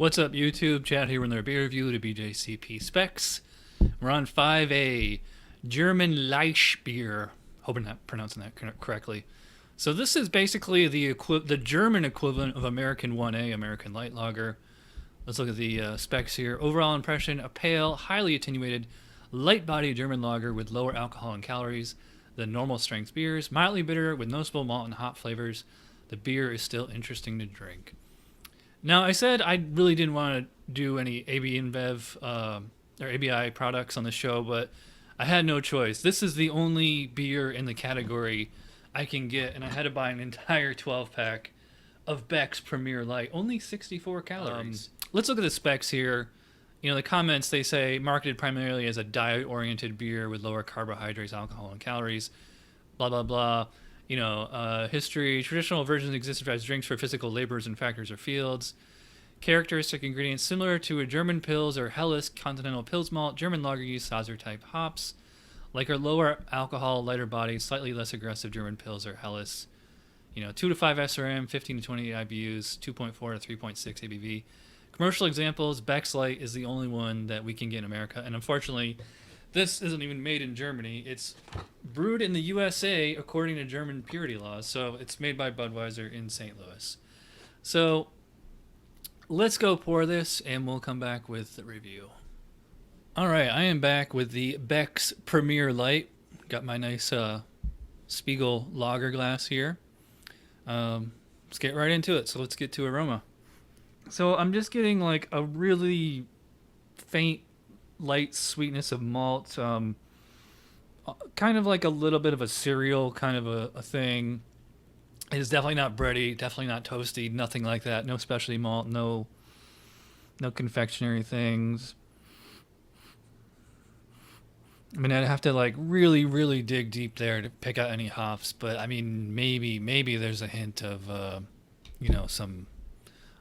What's up, YouTube? Chad here with another beer review to BJCP Specs. We're on 5A, German leichtbier. Hoping I'm pronouncing that correctly. So this is basically the German equivalent of American 1A, American Light Lager. Let's look at the specs here. Overall impression, a pale, highly attenuated, light-bodied German lager with lower alcohol and calories than normal strength beers. Mildly bitter with noticeable malt and hop flavors. The beer is still interesting to drink. Now, I said I really didn't want to do any AB InBev or ABI products on the show, but I had no choice. This is the only beer in the category I can get, and I had to buy an entire 12-pack of Beck's Premier Light. Only 64 calories. Let's look at the specs here. You know, the comments, they say marketed primarily as a diet-oriented beer with lower carbohydrates, alcohol, and calories. Blah, blah, blah. You know, history, traditional versions existed as drinks for physical laborers in factories or fields. Characteristic ingredients similar to a German Pils or Helles continental Pils malt, German lager use Sazerac type hops. Like our lower alcohol, lighter body, slightly less aggressive German Pils or Helles. You know, 2 to 5 SRM, 15 to 20 IBUs, 2.4 to 3.6 ABV. Commercial examples, Beck's Light is the only one that we can get in America. And unfortunately, this isn't even made in Germany. It's brewed in the USA according to German purity laws. So it's made by Budweiser in St. Louis. So let's go pour this and we'll come back with the review. All right, I am back with the Beck's Premier Light. Got my nice Spiegel lager glass here. Let's get right into it. So let's get to aroma. So I'm just getting like a really faint light sweetness of malt, kind of like a little bit of a cereal kind of a thing. It is definitely not bready, definitely not toasty, nothing like that. No specialty malt, no confectionery things. I mean, I'd have to like really dig deep there to pick out any hops, but I mean, maybe there's a hint of, you know, some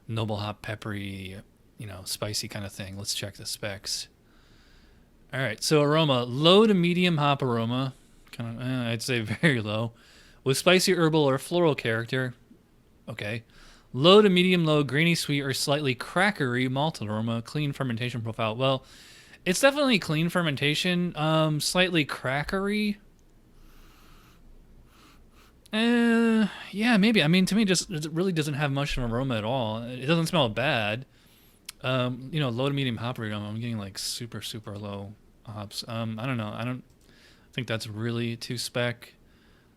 noble hop, peppery, you know, spicy kind of thing. Let's check the specs. All right, so aroma, low to medium hop aroma, kind of, I'd say very low, with spicy herbal or floral character. Okay. Low to medium low, grainy sweet or slightly crackery malt aroma, clean fermentation profile. Well, it's definitely clean fermentation, slightly crackery. Yeah, maybe. I mean, to me, it really doesn't have much of an aroma at all. It doesn't smell bad. You know, low to medium hop aroma. I'm getting like super low hops. I don't know. I don't think that's really too spec.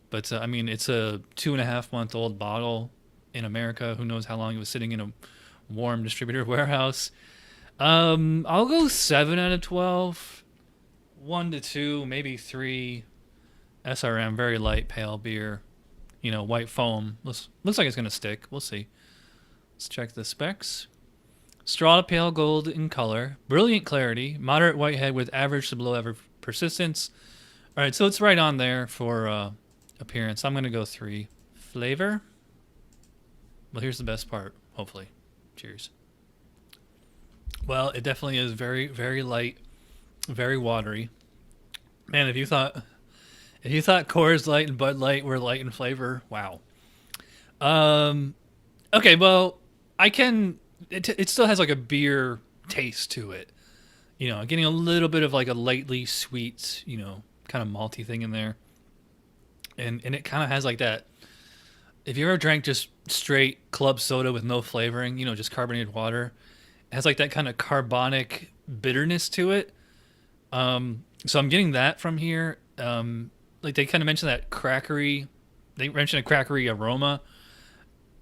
But I mean, it's a 2.5-month-old bottle in America. Who knows how long it was sitting in a warm distributor warehouse. I'll go 7 out of 12. 1 to 2, maybe 3. SRM, very light, pale beer. You know, white foam. Looks like it's going to stick. We'll see. Let's check the specs. Straw to pale gold in color. Brilliant clarity. Moderate white head with average to below average persistence. All right, so it's right on there for appearance. I'm going to go 3. Flavor. Well, here's the best part, hopefully. Cheers. Well, it definitely is very light, very watery. Man, if you thought Coors Light and Bud Light were light in flavor, wow. Okay, well, it still has like a beer taste to it. You know, getting a little bit of like a lightly sweet, you know, kind of malty thing in there. And it kind of has like that. If you ever drank just straight club soda with no flavoring, you know, just carbonated water, it has like that kind of carbonic bitterness to it. So I'm getting that from here. Like they kind of mentioned that crackery, they mentioned a crackery aroma.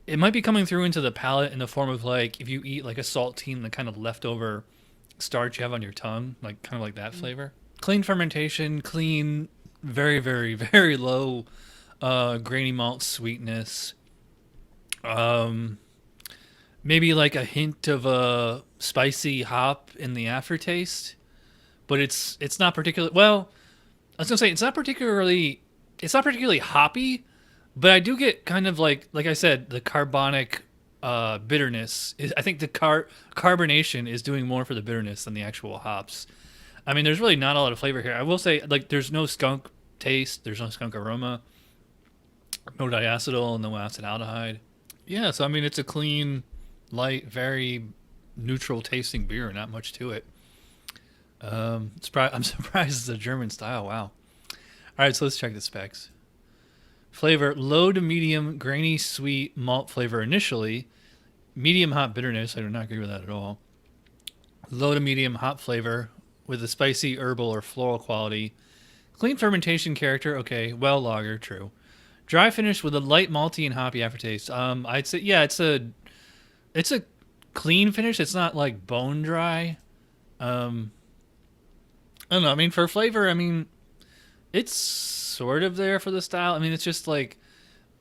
It might be coming through into the palate in the form of like, if you eat like a saltine, the kind of leftover starch you have on your tongue, like kind of like that flavor. Clean fermentation, clean, very low, grainy malt sweetness. Maybe like a hint of a spicy hop in the aftertaste, but it's not particularly, well, I was gonna say it's not particularly hoppy, but I do get kind of like I said, the carbonic bitterness. I think the carbonation is doing more for the bitterness than the actual hops. I mean, there's really not a lot of flavor here. I will say, like, there's no skunk taste, there's no skunk aroma, no diacetyl, no acetaldehyde. Yeah, so I mean, it's a clean, light, very neutral tasting beer, not much to it. I'm surprised it's a German style. Wow. All right, so let's check the specs. Flavor, low to medium grainy sweet malt flavor initially. Medium hop bitterness. I do not agree with that at all. Low to medium hop flavor with a spicy herbal or floral quality. Clean fermentation character. Okay, well lager, true. Dry finish with a light malty and hoppy aftertaste. I'd say yeah, it's a clean finish. It's not like bone dry. I don't know. I mean, for flavor, I mean, it's sort of there for the style. I mean, it's just like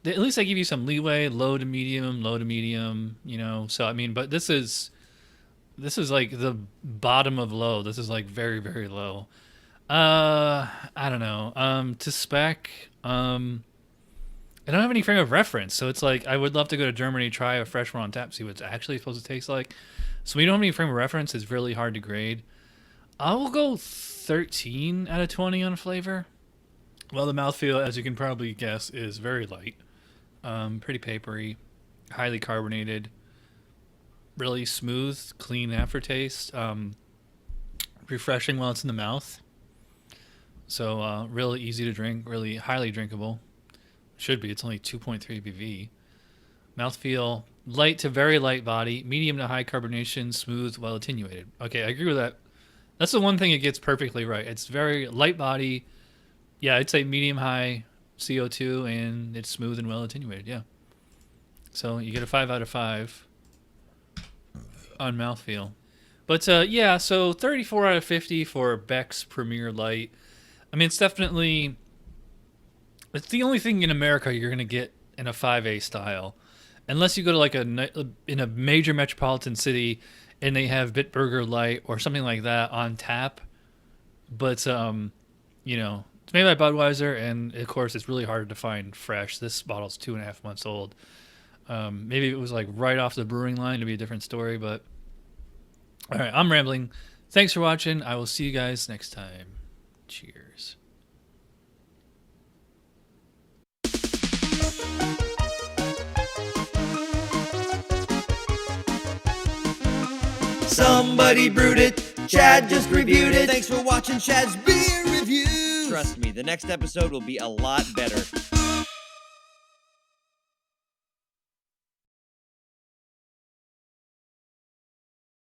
at least they give you some leeway. Low to medium. You know. So I mean, but this is like the bottom of low. This is like very, very low. I don't know. To spec, I don't have any frame of reference, so it's like I would love to go to Germany, try a fresh one on tap, see what it's actually supposed to taste like. So we don't have any frame of reference. It's really hard to grade. I will go 13 out of 20 on flavor. Well, the mouthfeel, as you can probably guess, is very light, pretty papery, highly carbonated, really smooth, clean aftertaste, refreshing while it's in the mouth. So really easy to drink, really highly drinkable. Should be. It's only 2.3 ABV. Mouthfeel, light to very light body, medium to high carbonation, smooth, well attenuated. Okay, I agree with that. That's the one thing it gets perfectly right. It's very light body. Yeah, I'd say medium high CO2, and it's smooth and well attenuated. Yeah. So you get a 5 out of 5 on mouthfeel. But yeah, so 34 out of 50 for Beck's Premier Light. I mean, it's definitely... It's the only thing in America you're going to get in a 5A style. Unless you go to like in a major metropolitan city and they have Bitburger Light or something like that on tap. But, you know, it's made by Budweiser, and of course it's really hard to find fresh. This bottle's 2.5 months old. Maybe it was like right off the brewing line, it'd be a different story, but... All right, I'm rambling. Thanks for watching. I will see you guys next time. Cheers. Somebody brewed it, Chad just reviewed it. Thanks for watching Chad's Beer Review. Trust me, the next episode will be a lot better.